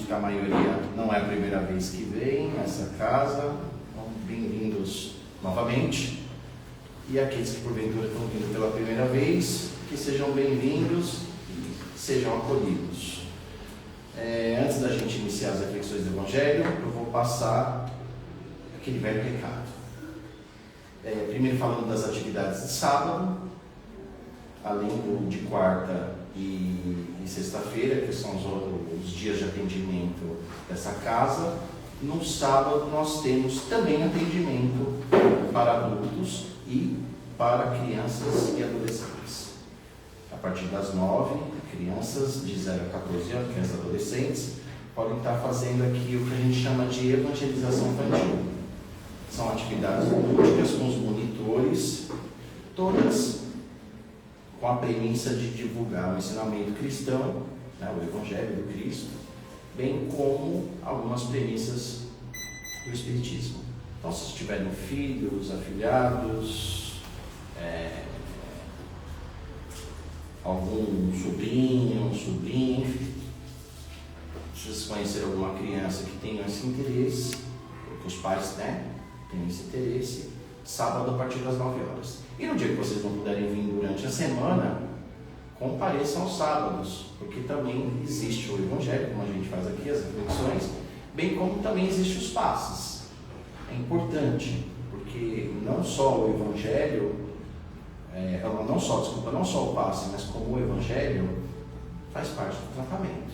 acredito que a maioria não é a primeira vez que vem nessa casa, então bem-vindos novamente. E aqueles que porventura estão vindo pela primeira vez, que sejam bem-vindos e sejam acolhidos. Antes da gente iniciar as reflexões do Evangelho, eu vou passar aquele velho recado. Primeiro falando das atividades de sábado, além de quarta e sexta-feira, que são os dias de atendimento dessa casa. No sábado nós temos também atendimento para adultos e para crianças e adolescentes. A partir das 9, crianças de 0 a 14 anos, crianças e adolescentes, podem estar fazendo aqui o que a gente chama de evangelização infantil. São atividades lúdicas com os monitores, todas com a premissa de divulgar o ensinamento cristão, né, o Evangelho do Cristo, bem como algumas premissas do Espiritismo. Então, se tiverem filhos, afilhados, algum sobrinho, enfim, se vocês conhecerem alguma criança que tenha esse interesse, porque os pais têm esse interesse, sábado a partir das 9 horas. E no dia que vocês não puderem vir durante a semana, compareçam aos sábados, porque também existe o Evangelho, como a gente faz aqui, as reflexões, bem como também existem os passes. É importante, porque não só o Evangelho, não só o passe, mas como o Evangelho faz parte do tratamento.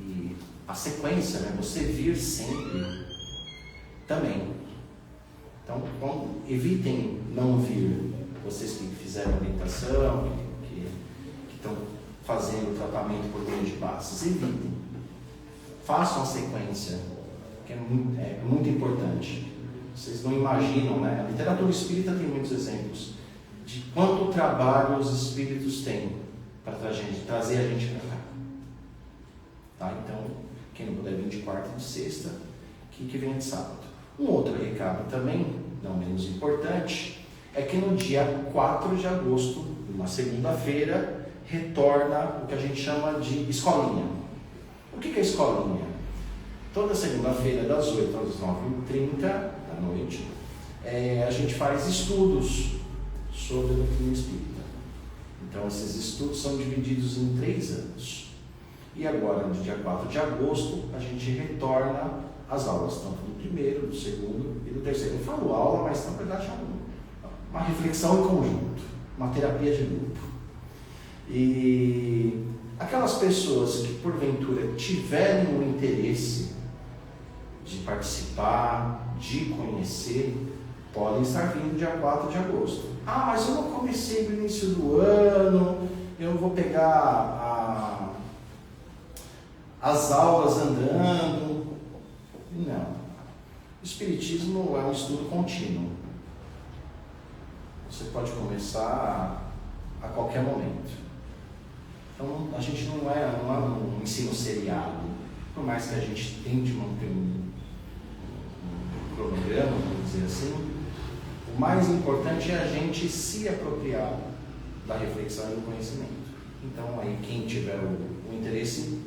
E a sequência, você vir sempre também. Então, evitem não vir, vocês que fizeram orientação, que estão fazendo o tratamento por meio de passes, evitem. Façam a sequência, que é muito importante. Vocês não imaginam, né? A literatura espírita tem muitos exemplos de quanto trabalho os espíritos têm para trazer a gente para cá. Tá? Então, quem não puder vir de quarta e de sexta, que venha de sábado. Um outro recado também, não menos importante, é que no dia 4 de agosto, uma segunda-feira, retorna o que a gente chama de escolinha. O que é escolinha? Toda segunda-feira, das 8 às 9h30 da noite, a gente faz estudos sobre a doutrina espírita. Então, esses estudos são divididos em 3 anos. E agora, no dia 4 de agosto, a gente retorna as aulas, tanto do primeiro, do segundo e do terceiro. Eu falo aula, mas na verdade é uma reflexão em conjunto, uma terapia de grupo. E aquelas pessoas que porventura tiverem o interesse de participar, de conhecer, podem estar vindo dia 4 de agosto. Mas eu não comecei no início do ano, eu não vou pegar as aulas andando. Não. O Espiritismo é um estudo contínuo. Você pode começar a qualquer momento. Então, a gente não é um ensino seriado. Por mais que a gente tente manter um cronograma, vamos dizer assim, o mais importante é a gente se apropriar da reflexão e do conhecimento. Então, aí, quem tiver o interesse,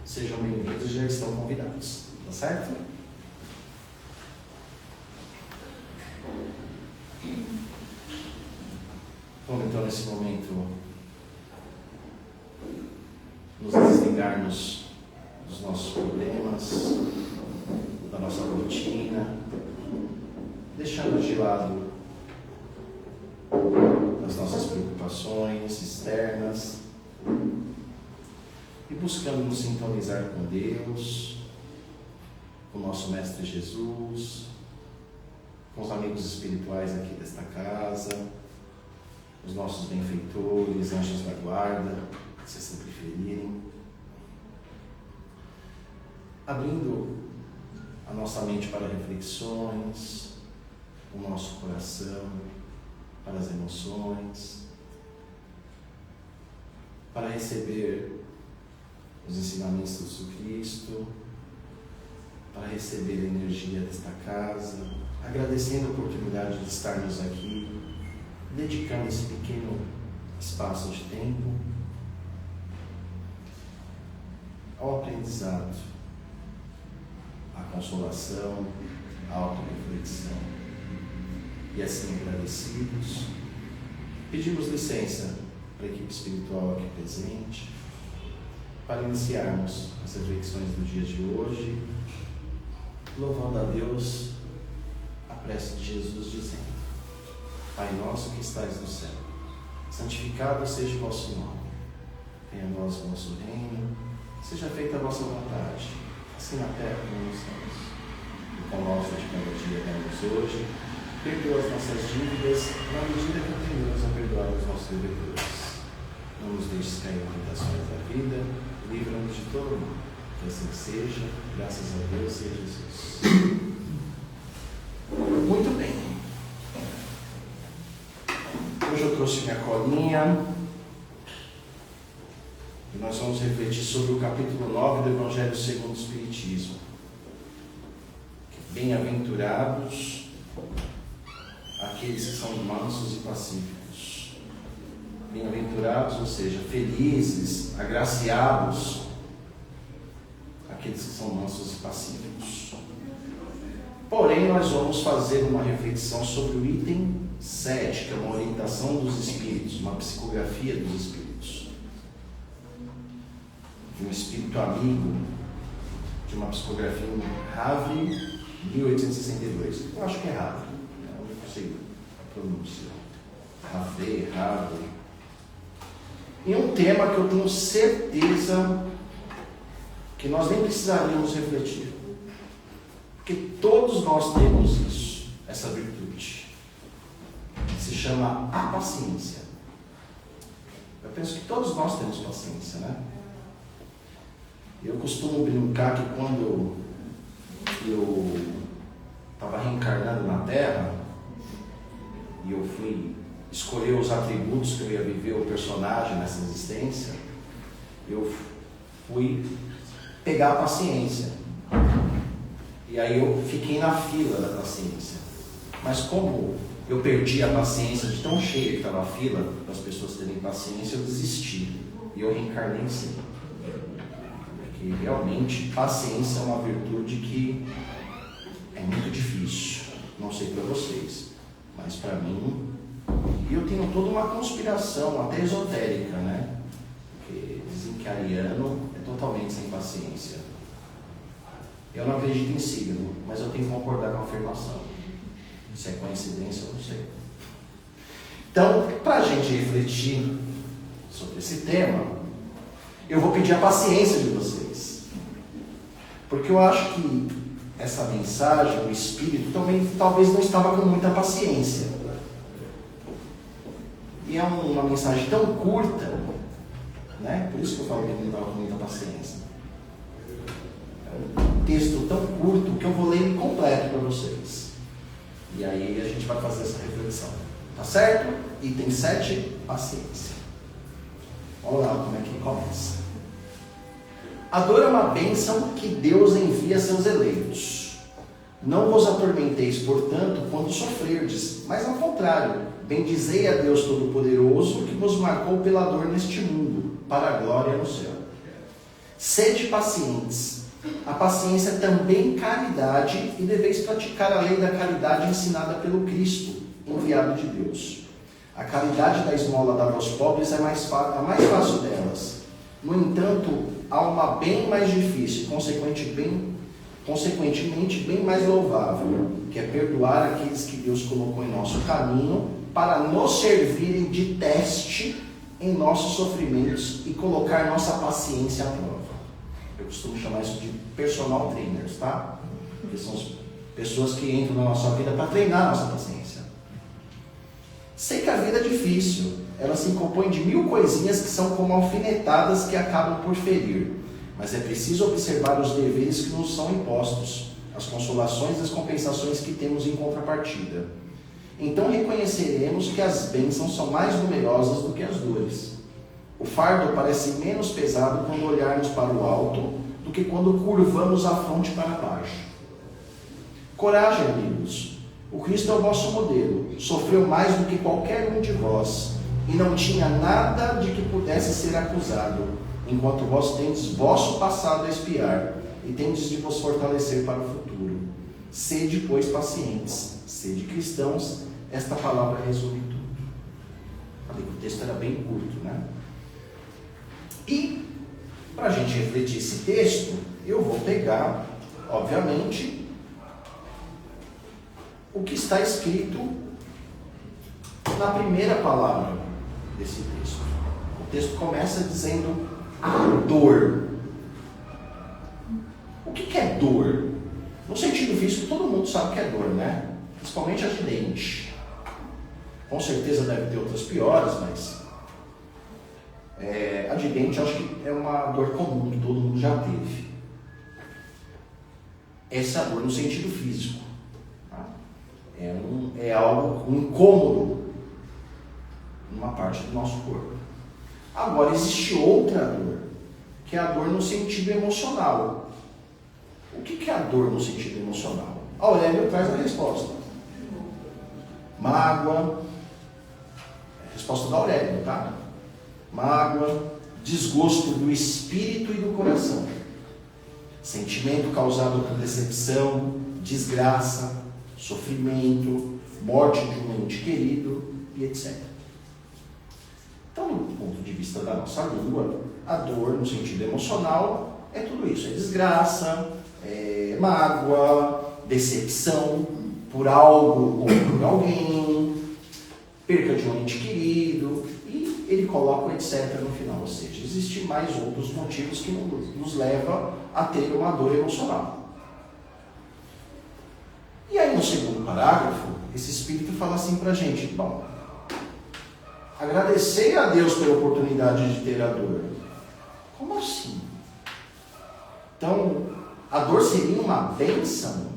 sejam bem-vindos e já estão convidados. Tá certo? Vamos então nesse momento nos desligarmos dos nossos problemas, da nossa rotina, deixando de lado as nossas preocupações externas e buscando nos sintonizar com Deus, com o nosso Mestre Jesus, com os amigos espirituais aqui desta casa, os nossos benfeitores, anjos da guarda, se assim preferirem, abrindo a nossa mente para reflexões, o nosso coração para as emoções, para receber os ensinamentos do Cristo, para receber a energia desta casa, agradecendo a oportunidade de estarmos aqui, dedicando esse pequeno espaço de tempo ao aprendizado, à consolação, à auto-reflexão. E assim, agradecidos, pedimos licença para a equipe espiritual aqui presente, para iniciarmos as reflexões do dia de hoje, louvando a Deus a prece de Jesus, dizendo: Pai nosso que estais no céu, santificado seja o vosso nome. Venha a nós o vosso reino, seja feita a vossa vontade, assim na terra como nos céus. O pão nosso de cada dia dá-nos hoje, perdoa as nossas dívidas, na medida que aprendemos a perdoar os nossos devedores. Não nos deixes cair em tentações da vida, livra-nos de todo mal. Que assim seja, graças a Deus e a Jesus. Muito bem. Hoje eu trouxe minha colinha e nós vamos refletir sobre o capítulo 9 do Evangelho segundo o Espiritismo. Bem-aventurados aqueles que são mansos e pacíficos. Bem-aventurados, ou seja, felizes, agraciados, aqueles que são mansos e pacíficos. Porém, nós vamos fazer uma reflexão sobre o item 7, que é uma orientação dos espíritos, uma psicografia dos espíritos. De um espírito amigo, de uma psicografia em Havre, 1862. Eu acho que é Havre, eu não sei a pronúncia. Havre. E um tema que eu tenho certeza que nós nem precisaríamos refletir. Porque todos nós temos isso, essa virtude. Se chama a paciência. Eu penso que todos nós temos paciência, né? Eu costumo brincar que quando eu estava reencarnando na Terra e eu fui escolher os atributos que eu ia viver, o personagem nessa existência, eu fui pegar a paciência. E aí eu fiquei na fila da paciência. Mas como eu perdi a paciência de tão cheia que estava a fila, para as pessoas terem paciência, eu desisti. E eu reencarnei sim. Porque realmente paciência é uma virtude que é muito difícil. Não sei para vocês, mas para mim. E eu tenho toda uma conspiração, até esotérica, né? Porque dizem que ariano é totalmente sem paciência. Eu não acredito em signo, mas eu tenho que concordar com a afirmação. Se é coincidência, eu não sei. Então, para a gente refletir sobre esse tema, eu vou pedir a paciência de vocês. Porque eu acho que essa mensagem, o Espírito, também talvez não estava com muita paciência. E é uma mensagem tão curta, né? Por isso que eu falo que ele não estava com muita paciência. É um texto tão curto que eu vou ler ele completo para vocês. E aí a gente vai fazer essa reflexão. Tá certo? Item 7, paciência. Vamos lá, como é que começa. A dor é uma bênção que Deus envia a seus eleitos. Não vos atormenteis, portanto, quando sofrerdes, mas ao contrário, bendizei a Deus Todo-Poderoso que vos marcou pela dor neste mundo, para a glória no céu. Sede pacientes. A paciência é também caridade e deveis praticar a lei da caridade ensinada pelo Cristo, enviado de Deus. A caridade da esmola dada aos pobres é a mais fácil delas. No entanto, há uma bem mais difícil, consequentemente bem mais louvável, que é perdoar aqueles que Deus colocou em nosso caminho para nos servirem de teste em nossos sofrimentos e colocar nossa paciência à prova. Eu costumo chamar isso de personal trainers, tá? Porque são as pessoas que entram na nossa vida para treinar a nossa paciência. Sei que a vida é difícil, ela se compõe de 1000 coisinhas que são como alfinetadas que acabam por ferir, mas é preciso observar os deveres que nos são impostos, as consolações e as compensações que temos em contrapartida. Então reconheceremos que as bênçãos são mais numerosas do que as dores. O fardo parece menos pesado quando olharmos para o alto do que quando curvamos a fronte para baixo. Coragem, amigos. O Cristo é o vosso modelo. Sofreu mais do que qualquer um de vós e não tinha nada de que pudesse ser acusado. enquanto vós tendes vosso passado a expiar, e tendes de vos fortalecer para o futuro. Sede, pois, pacientes, sede cristãos, esta palavra resume tudo. Falei que o texto era bem curto, né? E, para a gente refletir esse texto, eu vou pegar, obviamente, o que está escrito na primeira palavra desse texto. O texto começa dizendo a dor. O que é dor? No sentido físico, todo mundo sabe que é dor, né? Principalmente a de dente. Com certeza deve ter outras piores, mas a de dente eu acho que é uma dor comum que todo mundo já teve. Essa é a dor no sentido físico. Tá? É algo, um incômodo numa parte do nosso corpo. Agora, existe outra dor, que é a dor no sentido emocional. O que é a dor no sentido emocional? Aurélio traz a resposta. Mágoa, resposta da Aurélio, tá? Mágoa, desgosto do espírito e do coração. Sentimento causado por decepção, desgraça, sofrimento, morte de um ente querido e etc. Então, do ponto de vista da nossa língua, a dor no sentido emocional é tudo isso. É desgraça, é mágoa, decepção por algo ou por alguém, perca de um ente querido, e ele coloca o etc. no final. Ou seja, existem mais outros motivos que nos levam a ter uma dor emocional. E aí, no segundo parágrafo, esse espírito fala assim pra gente: bom, agradecer a Deus pela oportunidade de ter a dor. Como assim? Então, a dor seria uma bênção?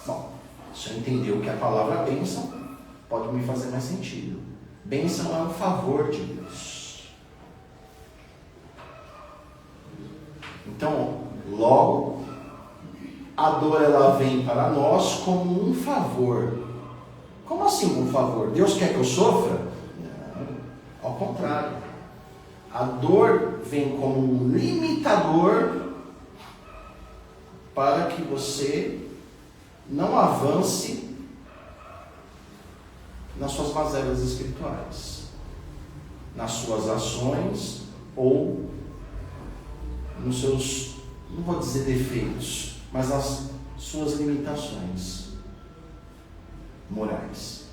Bom, se eu entender o que é a palavra bênção, pode me fazer mais sentido. Bênção é um favor de Deus. Então, logo, a dor ela vem para nós como um favor. Como assim um favor? Deus quer que eu sofra? Não, ao contrário. A dor vem como um limitador para que você não avance nas suas mazelas espirituais, nas suas ações ou nos seus, não vou dizer defeitos, mas nas suas limitações morais.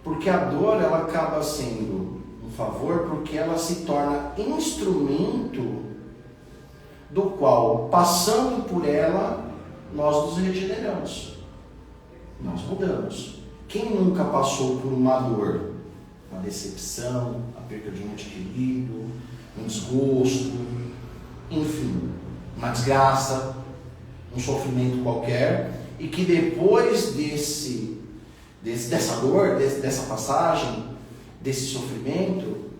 Porque a dor ela acaba sendo um favor porque ela se torna instrumento do qual, passando por ela, nós nos regeneramos, nós mudamos. Quem nunca passou por uma dor, uma decepção, a perda de um ente querido, um desgosto, enfim, uma desgraça, um sofrimento qualquer, e que depois dessa dor, dessa passagem, desse sofrimento,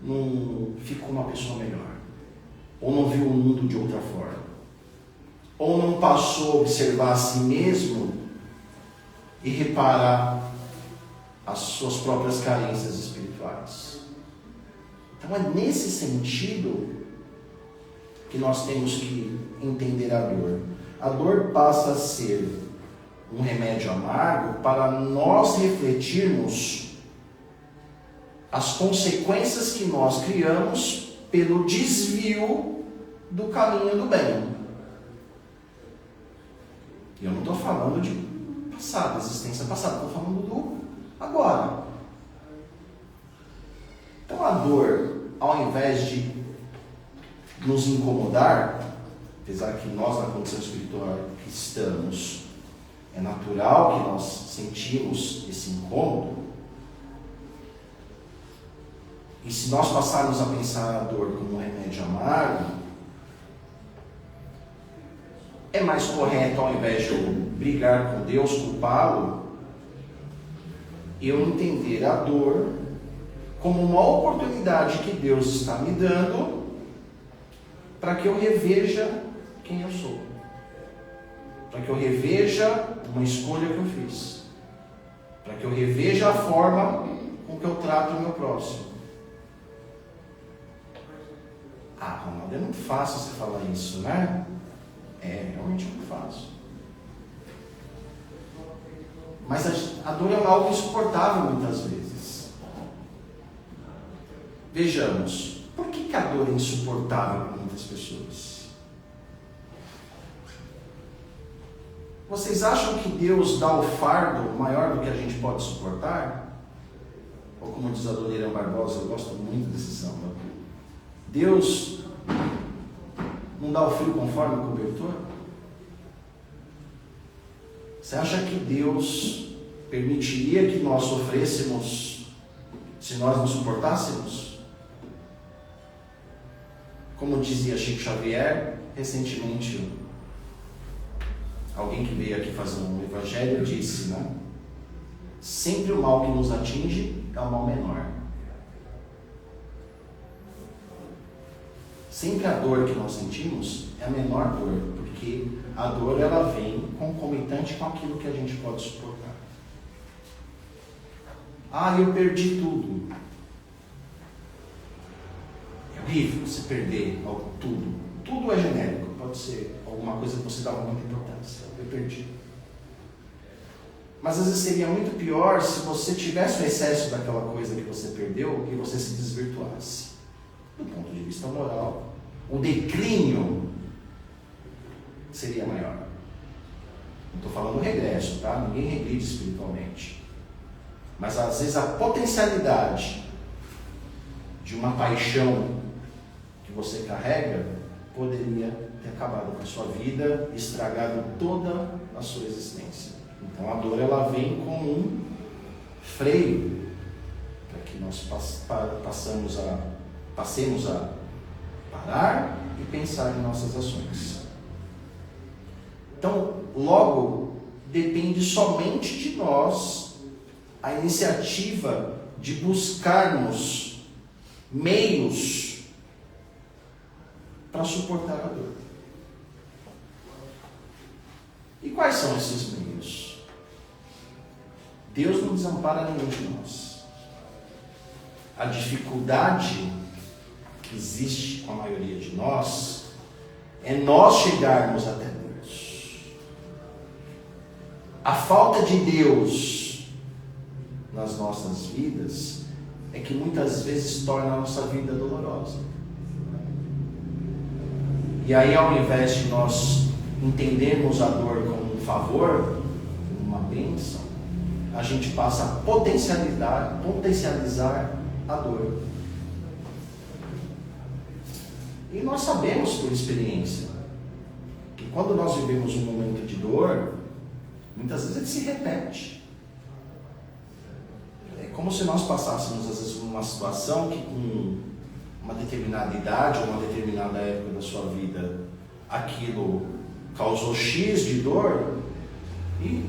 não ficou uma pessoa melhor, ou não viu o mundo de outra forma, ou não passou a observar a si mesmo e reparar as suas próprias carências espirituais. Então é nesse sentido que nós temos que entender a dor. A dor passa a ser um remédio amargo para nós refletirmos as consequências que nós criamos pelo desvio do caminho do bem. E eu não estou falando de passado, existência passada, estou falando do agora. Então a dor, ao invés de nos incomodar, apesar que nós na condição espiritual que estamos, é natural que nós sentimos esse incômodo, e se nós passarmos a pensar a dor como um remédio amargo, é mais correto, ao invés de eu brigar com Deus, culpá-lo, eu entender a dor como uma oportunidade que Deus está me dando para que eu reveja quem eu sou, para que eu reveja uma escolha que eu fiz, para que eu reveja a forma com que eu trato o meu próximo. Ah, Ronaldo, é muito fácil você falar isso, né? É, realmente muito fácil. Mas a dor é algo insuportável muitas vezes. Vejamos, por que a dor é insuportável para muitas pessoas? Vocês acham que Deus dá o fardo maior do que a gente pode suportar? Ou como diz a dona Irã Barbosa, eu gosto muito desse samba. Deus não dá o frio conforme o cobertor? Você acha que Deus permitiria que nós sofrêssemos se nós não suportássemos? Como dizia Chico Xavier, recentemente, alguém que veio aqui fazer um evangelho disse, né? Sempre o mal que nos atinge é o mal menor. Sempre a dor que nós sentimos é a menor dor, porque a dor ela vem concomitante com aquilo que a gente pode suportar. Ah, eu perdi tudo. É horrível você perder tudo. Tudo é genérico, pode ser alguma coisa que você dá muita importância. Eu perdi. Mas às vezes seria muito pior se você tivesse o excesso daquela coisa que você perdeu e você se desvirtuasse. Do ponto de vista moral, o declínio seria maior. Não estou falando regresso, tá? Ninguém regride espiritualmente. Mas às vezes a potencialidade de uma paixão que você carrega poderia ter acabado com a sua vida e estragado toda a sua existência. Então a dor ela vem como um freio para que nós passemos a parar e pensar em nossas ações. Então, logo, depende somente de nós a iniciativa de buscarmos meios para suportar a dor. E quais são esses meios? Deus não desampara nenhum de nós. A dificuldade que existe com a maioria de nós é nós chegarmos até Deus. A falta de Deus nas nossas vidas é que muitas vezes torna a nossa vida dolorosa. E aí, ao invés de nós entendermos a dor como um favor, como uma bênção, a gente passa a potencializar a dor. E nós sabemos por experiência que quando nós vivemos um momento de dor, muitas vezes ele se repete. É como se nós passássemos às vezes por uma situação que com uma determinada idade ou uma determinada época da sua vida aquilo causou X de dor e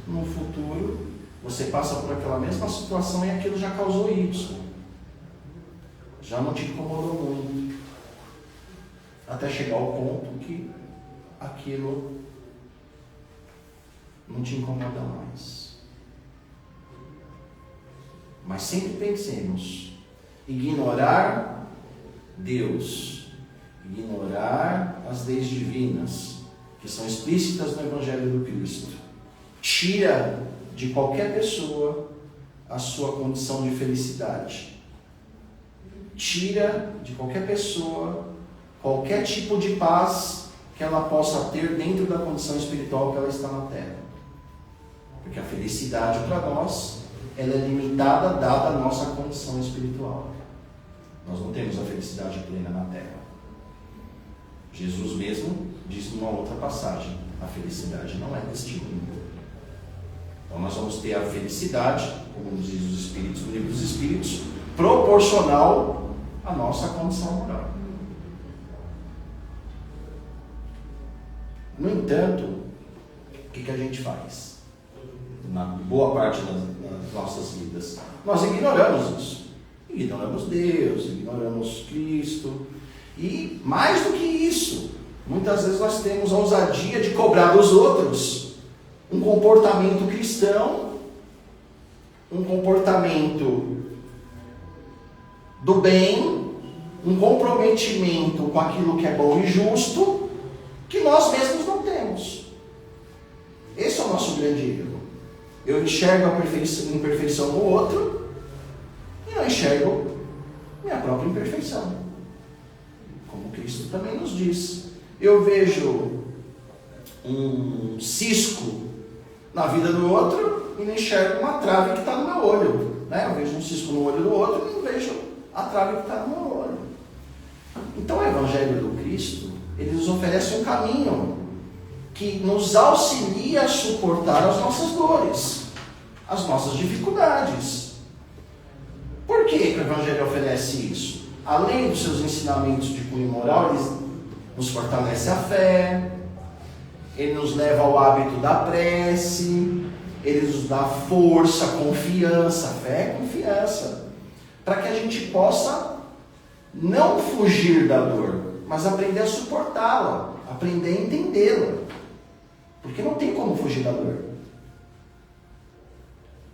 no futuro você passa por aquela mesma situação e aquilo já causou Y. Já não te incomodou muito. Até chegar ao ponto que aquilo não te incomoda mais. Mas sempre pensemos, ignorar Deus, ignorar as leis divinas, que são explícitas no Evangelho do Cristo, tira de qualquer pessoa a sua condição de felicidade. Tira de qualquer pessoa qualquer tipo de paz que ela possa ter dentro da condição espiritual que ela está na Terra. Porque a felicidade para nós, ela é limitada dada a nossa condição espiritual. Nós não temos a felicidade plena na Terra. Jesus mesmo diz numa outra passagem, a felicidade não é deste mundo. Então nós vamos ter a felicidade, como diz os Espíritos, no Livro dos Espíritos, proporcional à nossa condição moral. No entanto, o que a gente faz? Na boa parte das nossas vidas, nós ignoramos isso. Ignoramos Deus, ignoramos Cristo. E mais do que isso, muitas vezes nós temos a ousadia de cobrar dos outros um comportamento cristão, um comportamento do bem, um comprometimento com aquilo que é bom e justo, que nós mesmos não temos. Esse é o nosso grande erro. Eu enxergo a imperfeição no outro e não enxergo minha própria imperfeição. Como Cristo também nos diz. Eu vejo um cisco na vida do outro e não enxergo uma trave que está no meu olho. Né? Eu vejo um cisco no olho do outro e não vejo a trave que está no meu olho. Então o Evangelho do Cristo, ele nos oferece um caminho que nos auxilia a suportar as nossas dores, as nossas dificuldades. Por que o Evangelho oferece isso? Além dos seus ensinamentos de cunho moral, ele nos fortalece a fé, ele nos leva ao hábito da prece, ele nos dá força, confiança. Fé é confiança, para que a gente possa não fugir da dor, mas aprender a suportá-la, aprender a entendê-la. Porque não tem como fugir da dor.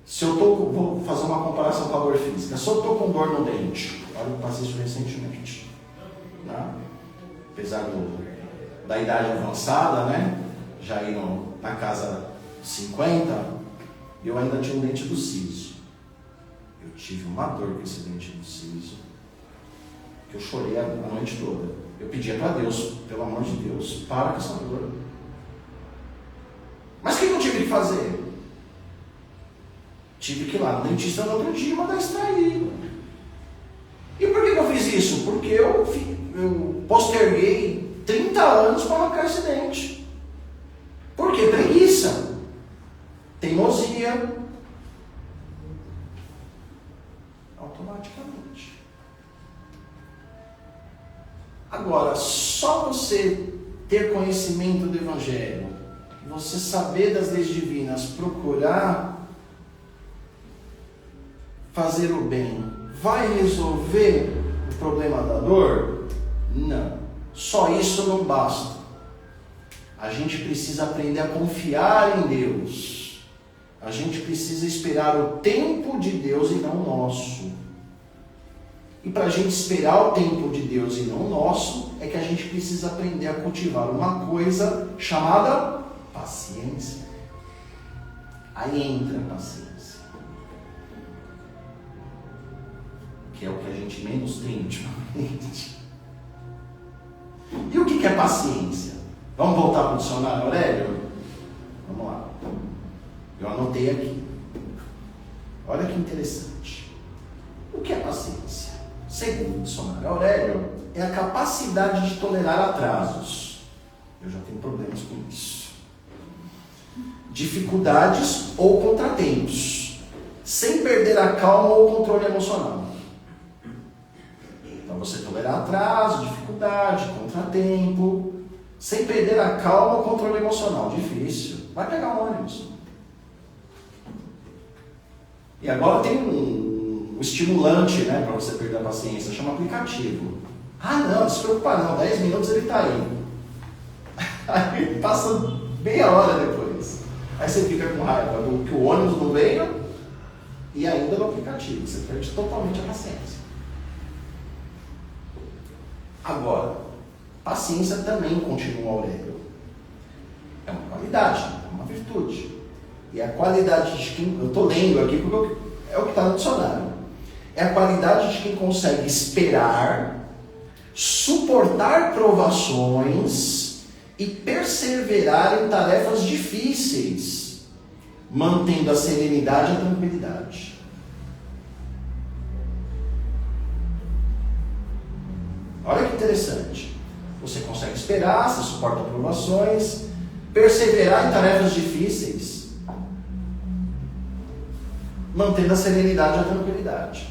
Se eu vou fazer uma comparação com a dor física. Se eu estou com dor no dente, olha, eu passei isso recentemente, né? Apesar da idade avançada, né? Já indo na casa de 50, eu ainda tinha um dente do siso. Eu tive uma dor com esse dente do siso, que eu chorei a noite toda. Eu pedia para Deus, pelo amor de Deus, para com essa dor. Mas o que eu tive que fazer? Tive que ir lá no dentista no outro dia e mandar extrair. E por que eu fiz isso? Porque eu posterguei 30 anos para arrancar esse dente. Por quê? Preguiça, teimosia, automaticamente. Agora, só você ter conhecimento do Evangelho, você saber das leis divinas, procurar fazer o bem, vai resolver o problema da dor? Não. Só isso não basta. A gente precisa aprender a confiar em Deus. A gente precisa esperar o tempo de Deus e não o nosso. E para a gente esperar o tempo de Deus e não o nosso, é que a gente precisa aprender a cultivar uma coisa chamada paciência. Aí entra a paciência, que é o que a gente menos tem ultimamente. E o que é paciência? Vamos voltar para o dicionário Aurélio? Vamos lá. Eu anotei aqui. Olha que interessante. O que é paciência? Segundo o dicionário Aurélio, é a capacidade de tolerar atrasos. Eu já tenho problemas com isso. Dificuldades ou contratempos, sem perder a calma ou o controle emocional. Então você tolerar atraso, dificuldade, contratempo, sem perder a calma ou o controle emocional. Difícil. Vai pegar um ônibus. E agora tem um estimulante, né, para você perder a paciência, chama aplicativo. Ah não se preocupa não, 10 minutos ele está aí. Aí passa meia hora depois. Aí você fica com raiva do que o ônibus não veio e ainda no aplicativo. Você perde totalmente a paciência. Agora, paciência também, continua Aurélio, é uma qualidade, é uma virtude. E a qualidade de quem... Eu estou lendo aqui porque é o que está no dicionário. É a qualidade de quem consegue esperar, suportar provações e perseverar em tarefas difíceis, mantendo a serenidade e a tranquilidade. Olha que interessante. Você consegue esperar, você suporta provações, perseverar em tarefas difíceis, mantendo a serenidade e a tranquilidade.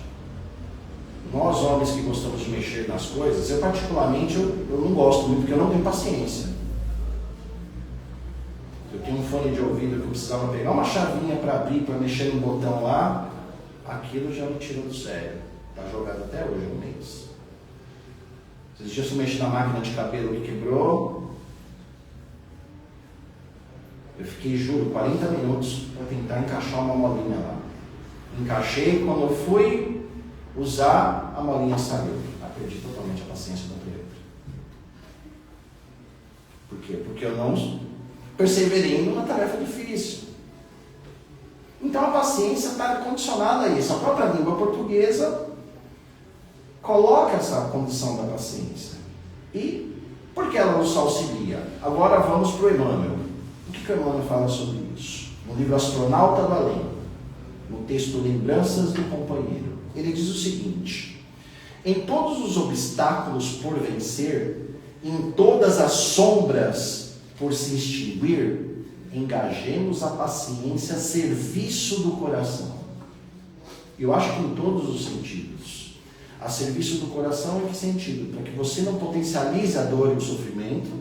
Nós, homens que gostamos de mexer nas coisas, eu particularmente eu não gosto muito, porque eu não tenho paciência. Eu tenho um fone de ouvido que eu precisava pegar uma chavinha para abrir, para mexer no botão lá, aquilo já me tirou do sério. Está jogado até hoje, um mês. Esses dias eu mexi na máquina de cabelo que quebrou. Eu fiquei, juro, 40 minutos para tentar encaixar uma molinha lá. encaixei, quando eu fui usar, a molinha saiu. Perdi totalmente a paciência do Pedro. Por quê? Porque eu não perseverei numa tarefa difícil. Então a paciência está condicionada a isso. A própria língua portuguesa coloca essa condição da paciência. E por que ela nos auxilia? Agora vamos para o Emmanuel. O que o Emmanuel fala sobre isso? No livro Astronauta do Além, no texto Lembranças do Companheiro, ele diz o seguinte: em todos os obstáculos por vencer, em todas as sombras por se extinguir, engajemos a paciência a serviço do coração. Eu acho que em todos os sentidos. A serviço do coração em que sentido? Para que você não potencialize a dor e o sofrimento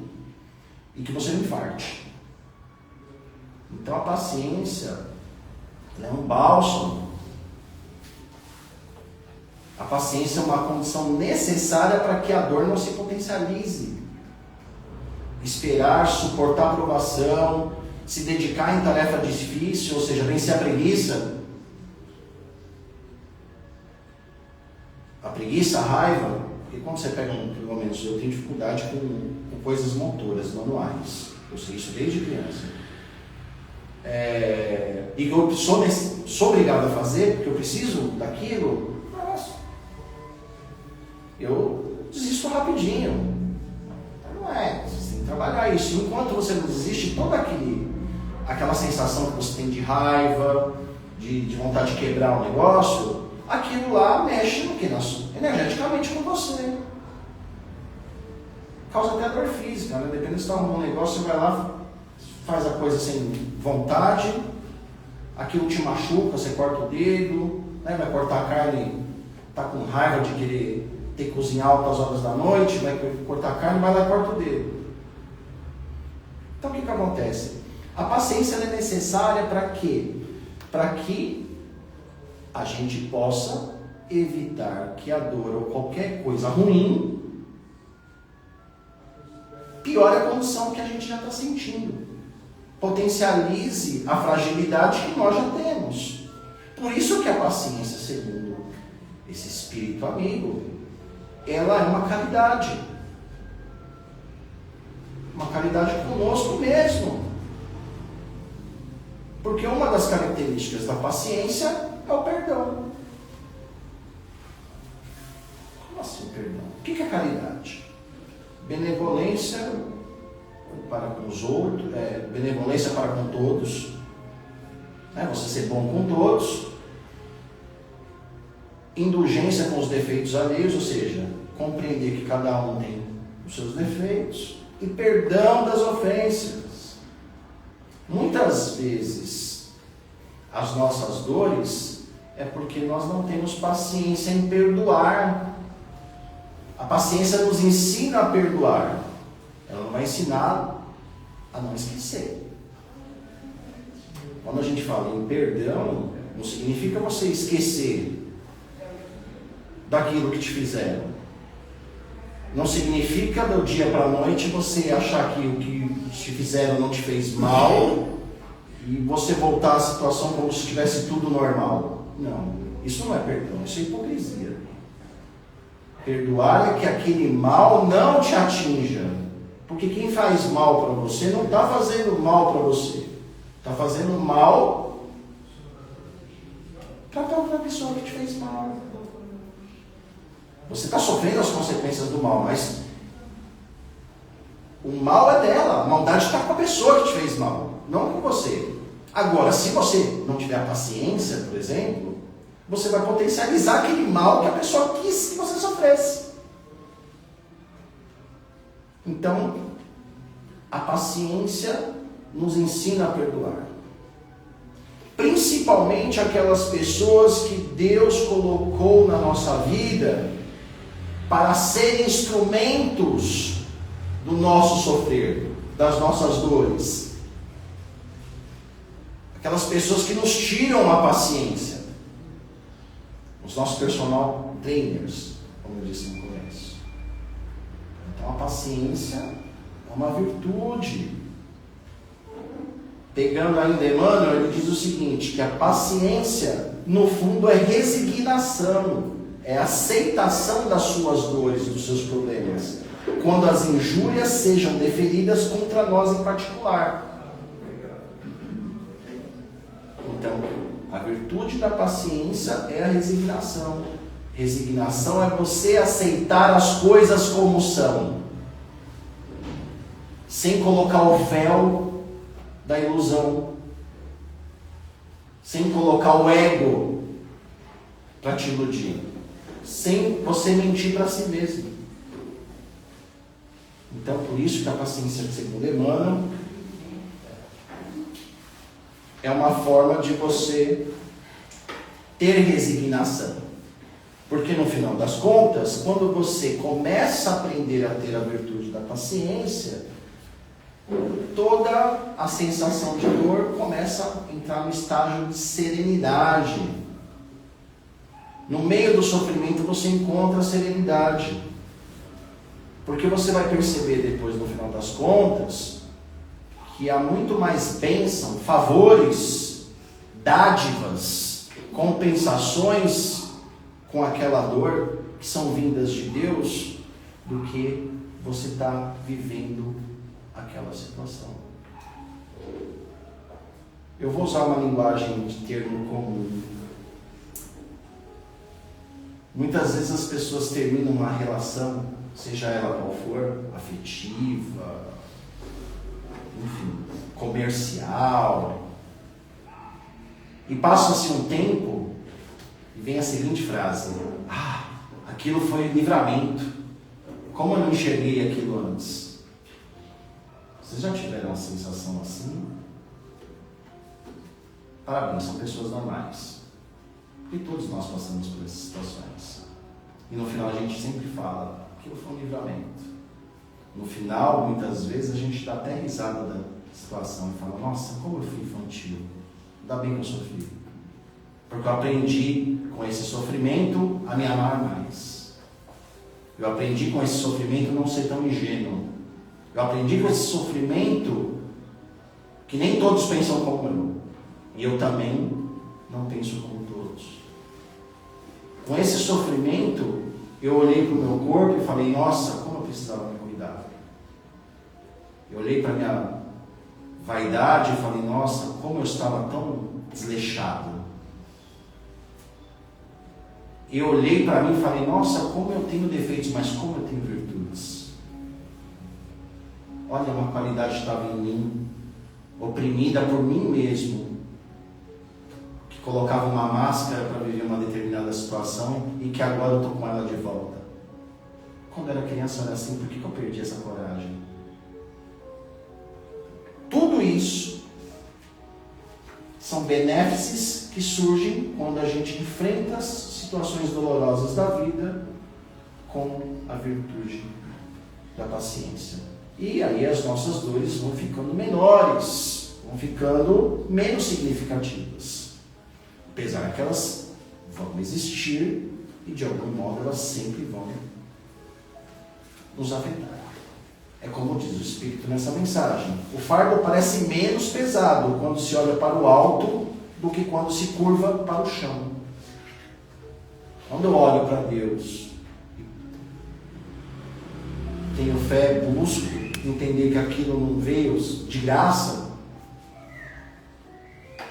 e que você não infarte. Então a paciência, ela é um bálsamo. A paciência é uma condição necessária para que a dor não se potencialize. Esperar, suportar a provação, se dedicar em tarefa difícil, ou seja, vencer a preguiça. A preguiça, a raiva, porque quando você pega, pelo menos eu tenho dificuldade com coisas motoras, manuais. Eu sei isso desde criança. E eu sou obrigado a fazer, porque eu preciso daquilo. Eu desisto rapidinho. Não é, você tem que trabalhar isso. Enquanto você não desiste, toda aquela sensação que você tem de raiva, de vontade de quebrar um negócio, aquilo lá mexe no que? Energeticamente com você. Causa até dor física, né? Dependendo se você está arrumando um negócio, você vai lá, faz a coisa sem vontade, aquilo te machuca, você corta o dedo, né? Vai cortar a carne, está com raiva de querer ter que cozinhar altas horas da noite, vai cortar a carne, vai lá e corta o dedo. Então o que acontece? A paciência é necessária para quê? Para que a gente possa evitar que a dor ou qualquer coisa ruim piore a condição que a gente já está sentindo. Potencialize a fragilidade que nós já temos. Por isso que a paciência, segundo esse espírito amigo, ela é uma caridade. Uma caridade conosco mesmo. Porque uma das características da paciência é o perdão. Como assim perdão? O que é caridade? Benevolência para com os outros, benevolência para com todos, né? Você ser bom com todos, indulgência com os defeitos alheios, ou seja, compreender que cada um tem os seus defeitos, e perdão das ofensas. Muitas vezes as nossas dores é porque nós não temos paciência em perdoar. A paciência nos ensina a perdoar. Ela não vai ensinar a não esquecer. Quando a gente fala em perdão, não significa você esquecer daquilo que te fizeram. Não significa do dia para a noite você achar que o que te fizeram não te fez mal e você voltar à situação como se tivesse tudo normal. Não, isso não é perdão, isso é hipocrisia. Perdoar é que aquele mal não te atinja. Porque quem faz mal para você não está fazendo mal para você. Está fazendo mal para a outra pessoa que te fez mal. Você está sofrendo as consequências do mal, mas o mal é dela. A maldade está com a pessoa que te fez mal, não com você. Agora, se você não tiver a paciência, por exemplo, você vai potencializar aquele mal que a pessoa quis que você sofresse. Então, a paciência nos ensina a perdoar. Principalmente aquelas pessoas que Deus colocou na nossa vida para serem instrumentos do nosso sofrer, das nossas dores. Aquelas pessoas que nos tiram a paciência. Os nossos personal trainers, como eu disse no começo. Então a paciência é uma virtude. Pegando ainda Emmanuel, ele diz o seguinte, que a paciência no fundo, é resignação, é aceitação das suas dores, dos seus problemas, quando as injúrias sejam deferidas contra nós em particular. Então, a virtude da paciência é a resignação. Resignação é você aceitar as coisas como são, sem colocar o véu da ilusão, sem colocar o ego para te iludir, sem você mentir para si mesmo. Então, por isso que a paciência, segundo Emmanuel, é uma forma de você ter resignação. Porque no final das contas, quando você começa a aprender a ter a virtude da paciência, toda a sensação de dor começa a entrar no estágio de serenidade. No meio do sofrimento você encontra a serenidade. Porque você vai perceber depois, no final das contas, que há muito mais bênção, favores, dádivas, compensações com aquela dor que são vindas de Deus, do que você está vivendo aquela situação. Eu vou usar uma linguagem de termo comum. Muitas vezes as pessoas terminam uma relação, seja ela qual for, afetiva, enfim, comercial, e passa-se um tempo e vem a seguinte frase: aquilo foi livramento, como eu não enxerguei aquilo antes. Vocês já tiveram uma sensação assim? Parabéns, são pessoas normais. E todos nós passamos por essas situações. E no final a gente sempre fala: aquilo foi um livramento. No final, muitas vezes, a gente dá até risada da situação e fala: nossa, como eu fui infantil. Ainda bem que eu sofri. Porque eu aprendi com esse sofrimento a me amar mais. Eu aprendi com esse sofrimento não ser tão ingênuo. Eu aprendi com esse sofrimento que nem todos pensam como eu. E eu também não penso como todos. Com esse sofrimento, eu olhei para o meu corpo e falei: nossa, como eu precisava me cuidar. Eu olhei para a minha vaidade e falei: nossa, como eu estava tão desleixado. Eu olhei para mim e falei: nossa, como eu tenho defeitos, mas como eu tenho virtudes. Olha, uma qualidade estava em mim, oprimida por mim mesmo, que colocava uma máscara para viver uma determinada situação e que agora eu estou com ela de volta. Quando eu era criança eu era assim, por que eu perdi essa coragem? Tudo isso são benefícios que surgem quando a gente enfrenta as situações dolorosas da vida com a virtude da paciência. E aí as nossas dores vão ficando menores, vão ficando menos significativas. Apesar que elas vão existir e de algum modo elas sempre vão nos afetar. É como diz o Espírito nessa mensagem: o fardo parece menos pesado quando se olha para o alto do que quando se curva para o chão. Quando eu olho para Deus, tenho fé, busco entender que aquilo não veio de graça,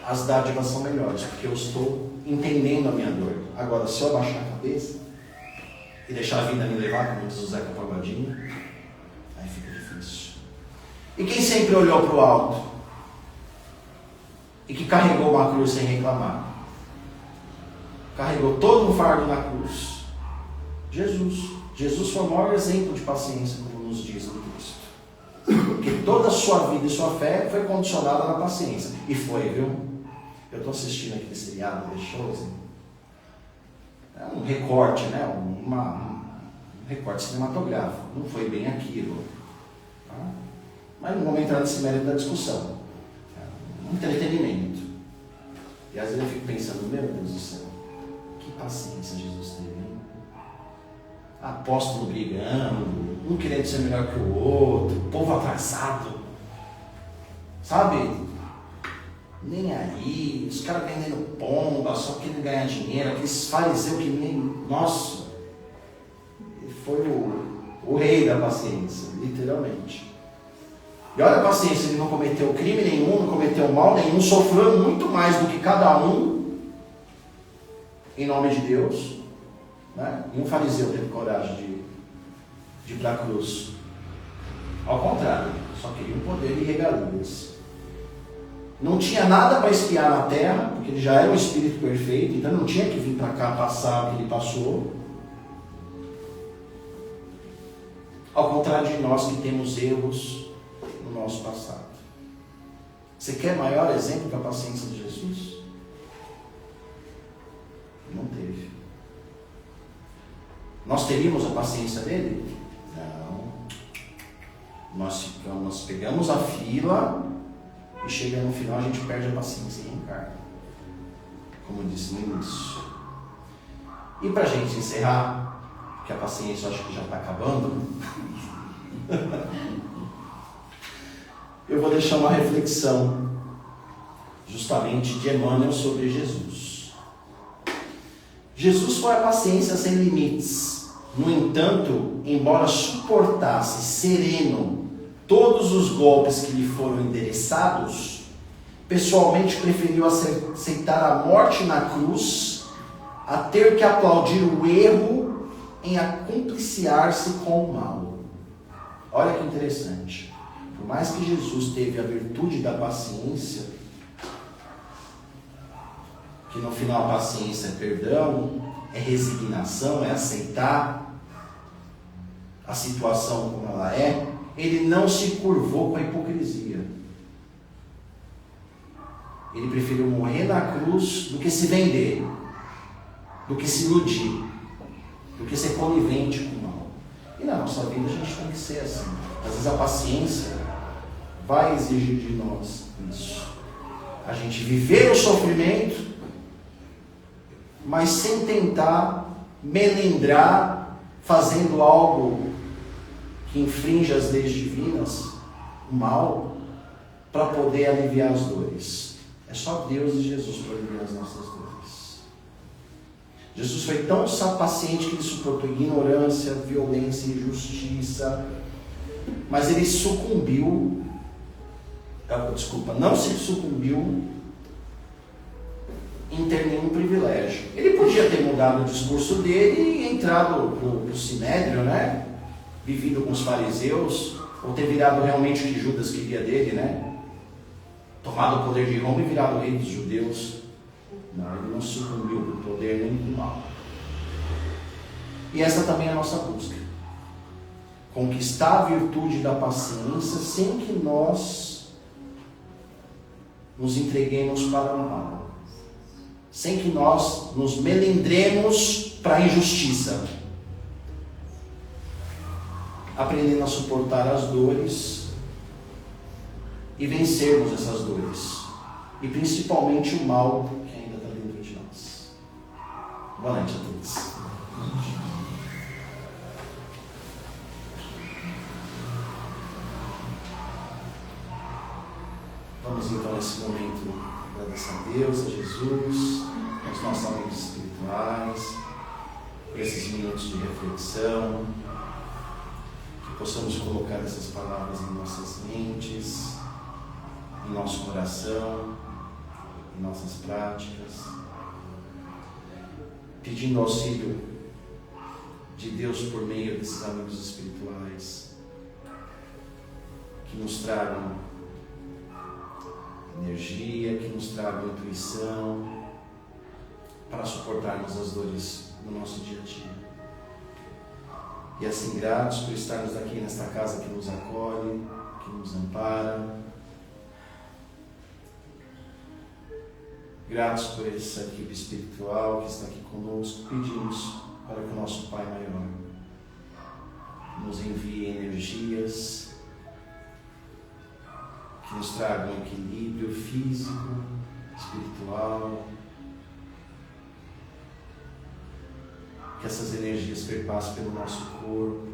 as dádivas são melhores, porque eu estou entendendo a minha dor. Agora, se eu abaixar a cabeça e deixar a vida me levar, como diz o Zeca Pagodinho, aí fica difícil. E quem sempre olhou para o alto e que carregou uma cruz sem reclamar? Carregou todo um fardo na cruz. Jesus. Jesus foi o maior exemplo de paciência, como nos diz o texto. Porque toda a sua vida e sua fé foi condicionada na paciência. E foi, viu? Eu estou assistindo aquele seriado The Chosen. É um recorte, né? Um recorte cinematográfico. Não foi bem aquilo. Tá? Mas não vamos entrar nesse mérito da discussão. É um entretenimento. E às vezes eu fico pensando: meu Deus do céu, que paciência Jesus teve, hein? Apóstolo brigando, um querendo ser melhor que o outro, povo atrasado, sabe? Nem aí, os caras vendendo pomba, só querendo ganhar dinheiro, aqueles fariseus que nem... Nossa, ele foi o rei da paciência, literalmente. E olha a paciência, ele não cometeu crime nenhum, não cometeu mal nenhum, sofreu muito mais do que cada um, em nome de Deus. Né? Nenhum fariseu teve coragem de ir para a cruz. Ao contrário, só queria o poder e regalias. Não tinha nada para espiar na terra, porque ele já era um espírito perfeito, então não tinha que vir para cá passar o que ele passou. Ao contrário de nós que temos erros no nosso passado. Você quer maior exemplo da paciência de Jesus? Não teve. Nós teríamos a paciência dele? Não. Nós pegamos a fila e chega no final a gente perde a paciência e reencarna. Como eu disse no início. E para a gente encerrar, que a paciência eu acho que já está acabando, eu vou deixar uma reflexão justamente de Emmanuel sobre Jesus. Jesus foi a paciência sem limites. No entanto, embora suportasse sereno todos os golpes que lhe foram endereçados, pessoalmente preferiu aceitar a morte na cruz a ter que aplaudir o erro em acompliciar-se com o mal. Olha que interessante. Por mais que Jesus teve a virtude da paciência, que no final a paciência é perdão, é resignação, é aceitar a situação como ela é, ele não se curvou com a hipocrisia. Ele preferiu morrer na cruz do que se vender, do que se iludir, do que ser conivente com o mal. E na nossa vida a gente tem que ser assim. Às vezes a paciência vai exigir de nós isso. A gente viver o sofrimento, mas sem tentar melindrar, fazendo algo que infringe as leis divinas, o mal, para poder aliviar as dores. É só Deus e Jesus para aliviar as nossas dores. Jesus foi tão paciente que ele suportou ignorância, violência, injustiça, mas ele sucumbiu, não se sucumbiu em ter nenhum privilégio. Ele podia ter mudado o discurso dele e entrado pro Sinédrio, né? Vivido com os fariseus, ou ter virado realmente o que Judas queria dele, né? Tomado o poder de Roma e virado o rei dos judeus. Não, ele não sucumbiu para o poder nem para o mal. E essa também é a nossa busca. Conquistar a virtude da paciência sem que nós nos entreguemos para o mal. Sem que nós nos melindremos para a injustiça. Aprendendo a suportar as dores e vencermos essas dores. E principalmente o mal que ainda está dentro de nós. Boa noite a todos. Vamos então nesse momento agradecer a Deus, a Jesus, aos nossos amigos espirituais, por esses minutos de reflexão, que possamos colocar essas palavras em nossas mentes, em nosso coração, em nossas práticas, pedindo auxílio de Deus por meio desses amigos espirituais, que nos tragam energia, que nos tragam intuição, para suportarmos as dores do nosso dia a dia. E assim, gratos por estarmos aqui nesta casa que nos acolhe, que nos ampara. Gratos por essa equipe espiritual que está aqui conosco. Pedimos para que o nosso Pai Maior nos envie energias que nos tragam equilíbrio físico, espiritual, que essas energias perpassem pelo nosso corpo,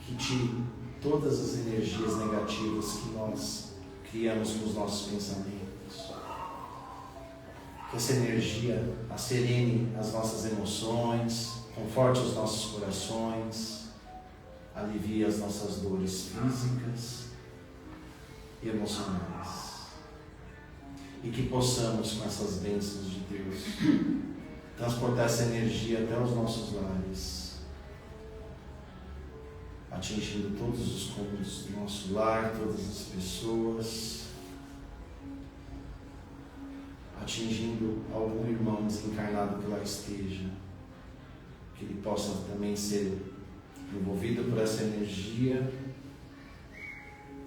que tire todas as energias negativas que nós criamos com os nossos pensamentos. Que essa energia acerene as nossas emoções, conforte os nossos corações, alivie as nossas dores físicas e emocionais. E que possamos, com essas bênçãos de Deus, transportar essa energia até os nossos lares, atingindo todos os cômodos do nosso lar, todas as pessoas, atingindo algum irmão desencarnado que lá esteja, que ele possa também ser envolvido por essa energia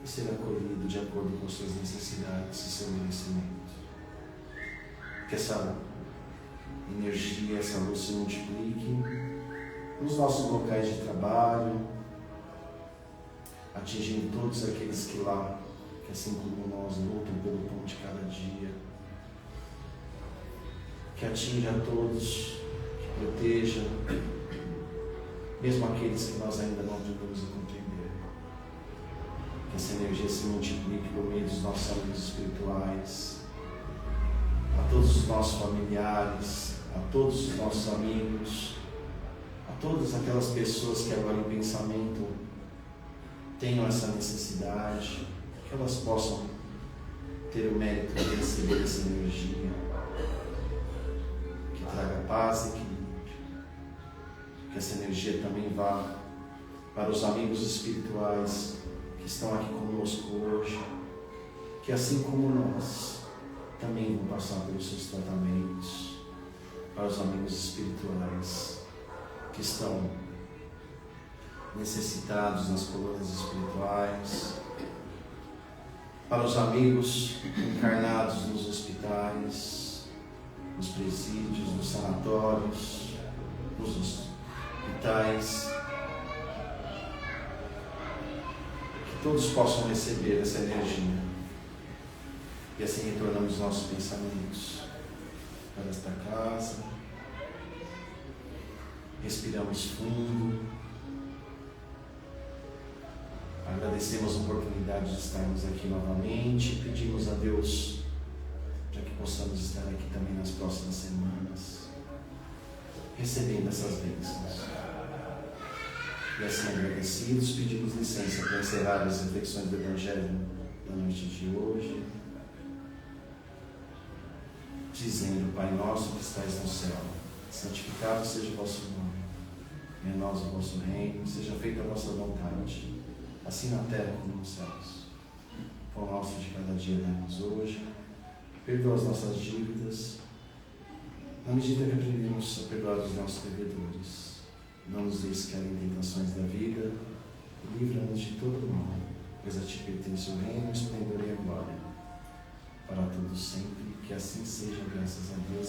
e ser acolhido de acordo com suas necessidades e seu merecimento. Que essa energia, essa luz se multiplique nos nossos locais de trabalho, atingindo todos aqueles que lá, que assim como nós, lutam pelo pão de cada dia. Que atinja a todos, que proteja, mesmo aqueles que nós ainda não podemos compreender. Que essa energia se multiplique por meio dos nossos amigos espirituais, a todos os nossos familiares, a todos os nossos amigos, a todas aquelas pessoas que agora em pensamento tenham essa necessidade, que elas possam ter o mérito de receber essa energia, que traga paz e equilíbrio. Que essa energia também vá para os amigos espirituais que estão aqui conosco hoje, que assim como nós, também vão passar pelos seus tratamentos, para os amigos espirituais que estão necessitados nas colônias espirituais, para os amigos encarnados nos hospitais, nos presídios, nos sanatórios, nos hospitais, que todos possam receber essa energia. E assim retornamos nossos pensamentos para esta casa, respiramos fundo, agradecemos a oportunidade de estarmos aqui novamente, pedimos a Deus para que possamos estar aqui também nas próximas semanas, recebendo essas bênçãos. E assim agradecidos, pedimos licença para encerrar as reflexões do Evangelho da noite de hoje, dizendo: Pai nosso que estais no céu, santificado seja o vosso nome, venha a nós o vosso reino, seja feita a vossa vontade, assim na terra como nos céus. O pão nosso de cada dia dá-nos hoje, perdoa as nossas dívidas, na medida que aprendemos a perdoar os nossos devedores. Não nos deixes cair em tentações da vida, e livra-nos de todo mal, pois a ti pertence o reino, o esplendor e a glória, para todos sempre. Que assim seja, graças a Deus.